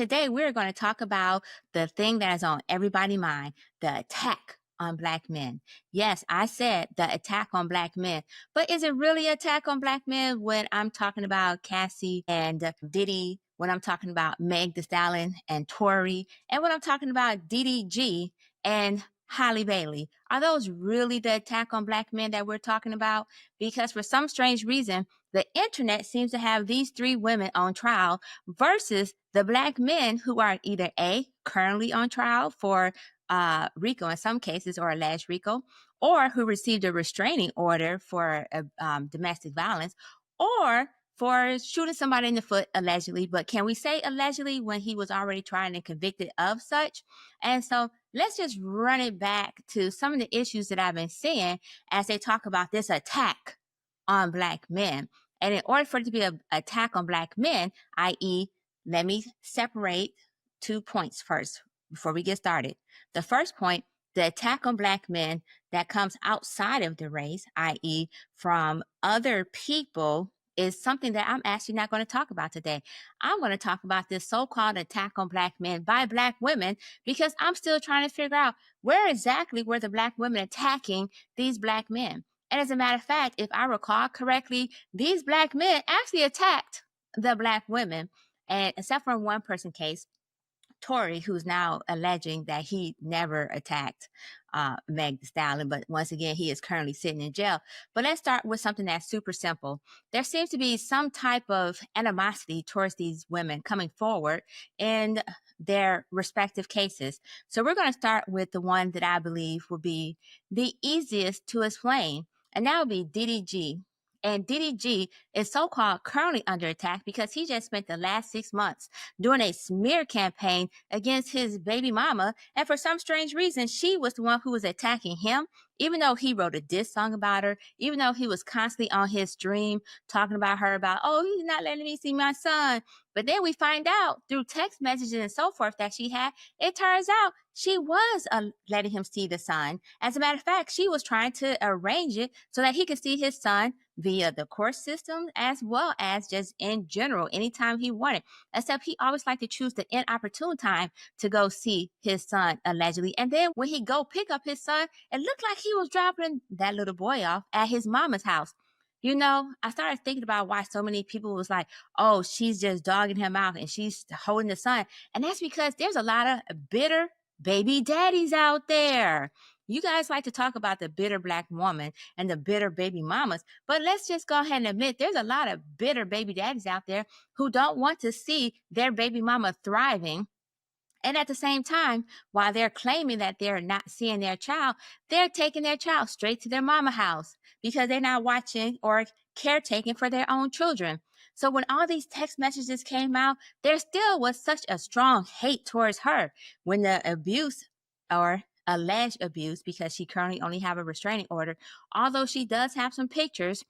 Today, we're going to talk about the thing that is on everybody's mind, the attack on Black men. Yes, I said the attack on Black men, but is it really attack on Black men when I'm talking about Cassie and Diddy, when I'm talking about Meg the Stallion and Tory, and when I'm talking about DDG and Halle Bailey? Are those really the attack on Black men that we're talking about? Because for some strange reason, the internet seems to have these three women on trial versus the Black men who are either A, currently on trial for RICO in some cases, or alleged RICO, or who received a restraining order for domestic violence, or for shooting somebody in the foot allegedly. But can we say allegedly when he was already tried and convicted of such? And so let's just run it back to some of the issues that I've been seeing as they talk about this attack on Black men. And in order for it to be an attack on Black men, i.e., let me separate 2 points first before we get started. The first point, the attack on Black men that comes outside of the race, i.e., from other people, is something that I'm actually not going to talk about today. I'm going to talk about this so-called attack on Black men by Black women because I'm still trying to figure out where exactly were the Black women attacking these Black men. And as a matter of fact, if I recall correctly, these Black men actually attacked the Black women. And except for one person case, Tory, who's now alleging that he never attacked Meg the Stallion, but once again, he is currently sitting in jail. But let's start with something that's super simple. There seems to be some type of animosity towards these women coming forward in their respective cases. So we're going to start with the one that I believe will be the easiest to explain, and that would be DDG. And DDG is so-called currently under attack because he just spent the last 6 months doing a smear campaign against his baby mama. And for some strange reason, she was the one who was attacking him, even though he wrote a diss song about her, even though he was constantly on his stream talking about her, about, oh, he's not letting me see my son. But then we find out through text messages and so forth that she had, it turns out she was letting him see the son. As a matter of fact, she was trying to arrange it so that he could see his son via the court system as well as just in general, anytime he wanted. Except he always liked to choose the inopportune time to go see his son, allegedly. And then when he go pick up his son, it looked like he was dropping that little boy off at his mama's house. You know, I started thinking about why so many people was like, oh, she's just dogging him out and she's holding the son. And that's because there's a lot of bitter baby daddies out there. You guys like to talk about the bitter Black woman and the bitter baby mamas, but let's just go ahead and admit there's a lot of bitter baby daddies out there who don't want to see their baby mama thriving. And at the same time, while they're claiming that they're not seeing their child, they're taking their child straight to their mama house because they're not watching or caretaking for their own children. So when all these text messages came out, there still was such a strong hate towards her when the abuse or alleged abuse, because she currently only have a restraining order, although she does have some pictures.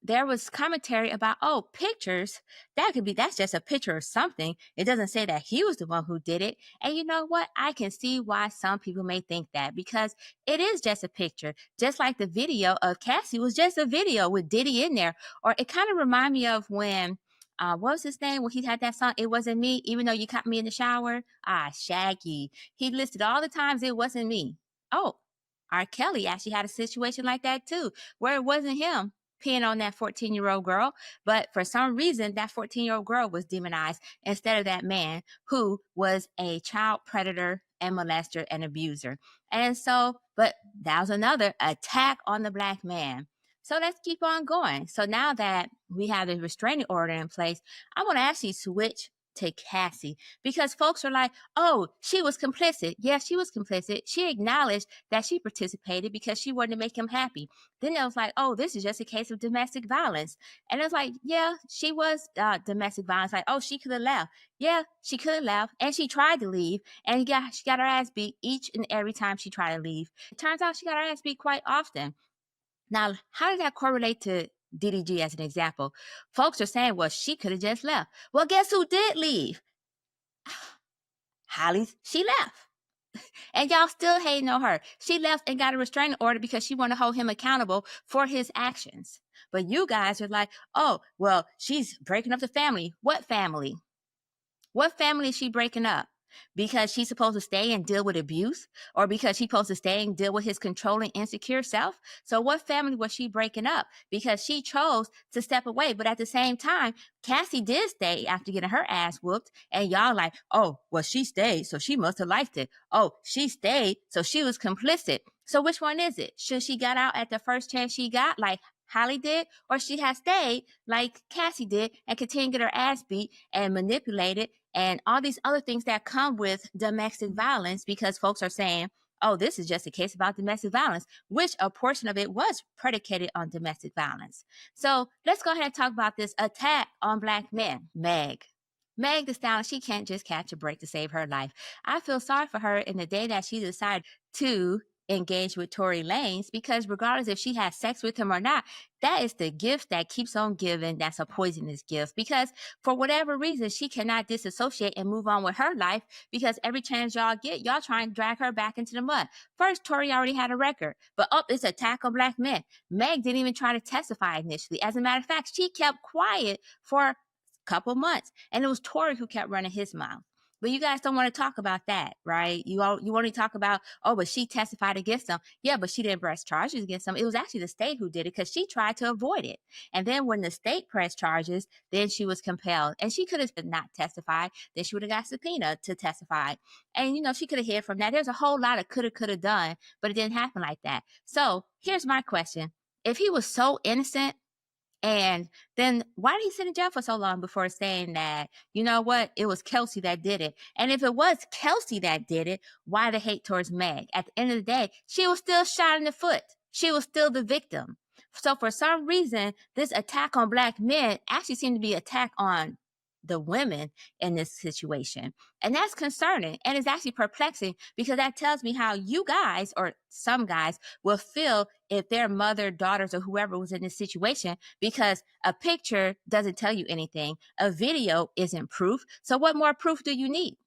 There was commentary about, oh, pictures, that's just a picture of something. It doesn't say that he was the one who did it. And you know what? I can see why some people may think that, because it is just a picture, just like the video of Cassie was just a video with Diddy in there. Or it kind of reminded me of when, what was his name? When he had that song, It Wasn't Me, Even Though You Caught Me in the Shower. Shaggy. He listed all the times it wasn't me. Oh, R. Kelly actually had a situation like that too, where it wasn't him peeing on that 14-year-old girl, but for some reason that 14-year-old girl was demonized instead of that man who was a child predator and molester and abuser. And so, but that was another attack on the Black man. So let's keep on going. So now that we have the restraining order in place, I want to actually switch to Cassie, because folks are like, oh, she was complicit. Yes, she was complicit. She acknowledged that she participated because she wanted to make him happy. Then it was like, oh, this is just a case of domestic violence. And it was like, yeah, she was domestic violence. Like, oh, she could have left. Yeah, she could have left. And she tried to leave. And she got her ass beat each and every time she tried to leave. It turns out she got her ass beat quite often. Now, how does that correlate to DDG as an example? Folks are saying, well, she could have just left. Well, guess who did leave? She left. And y'all still hating on her. She left and got a restraining order because she wanted to hold him accountable for his actions. But you guys are like, oh, well, she's breaking up the family. What family? What family is she breaking up? Because she's supposed to stay and deal with abuse, or because she's supposed to stay and deal with his controlling, insecure self? So, what family was she breaking up? Because she chose to step away. But at the same time, Cassie did stay after getting her ass whooped. And y'all like, oh, well, she stayed, so she must have liked it. Oh, she stayed, so she was complicit. So, which one is it? Should she got out at the first chance she got, like Halle did, or she has stayed like Cassie did and continue to get her ass beat and manipulated and all these other things that come with domestic violence, because folks are saying, oh, this is just a case about domestic violence, which a portion of it was predicated on domestic violence. So let's go ahead and talk about this attack on Black men. Meg the Stallion, she can't just catch a break to save her life. I feel sorry for her in the day that she decided to engage with Tory Lanez, because regardless if she has sex with him or not, that is the gift that keeps on giving. That's a poisonous gift, because for whatever reason, she cannot disassociate and move on with her life, because every chance y'all get, y'all try and drag her back into the mud. First, Tory already had a record, but it's attack on Black men. Meg didn't even try to testify initially. As a matter of fact, she kept quiet for a couple months, and it was Tory who kept running his mouth. But you guys don't want to talk about that, right? You only talk about, oh, but she testified against them. Yeah, but she didn't press charges against them. It was actually the state who did it, because she tried to avoid it. And then when the state pressed charges, then she was compelled. And she could have not testified. Then she would have got subpoenaed to testify. And, she could have hid from that. There's a whole lot of could have done, but it didn't happen like that. So here's my question. If he was so innocent, and then why did he sit in jail for so long before saying that, you know what, it was Kelsey that did it? And if it was Kelsey that did it, why the hate towards Meg? At the end of the day, she was still shot in the foot. She was still the victim. So for some reason, this attack on Black men actually seemed to be an attack on the women in this situation. And that's concerning. And it's actually perplexing, because that tells me how you guys, or some guys, will feel if their mother, daughters, or whoever was in this situation, because a picture doesn't tell you anything. A video isn't proof. So what more proof do you need?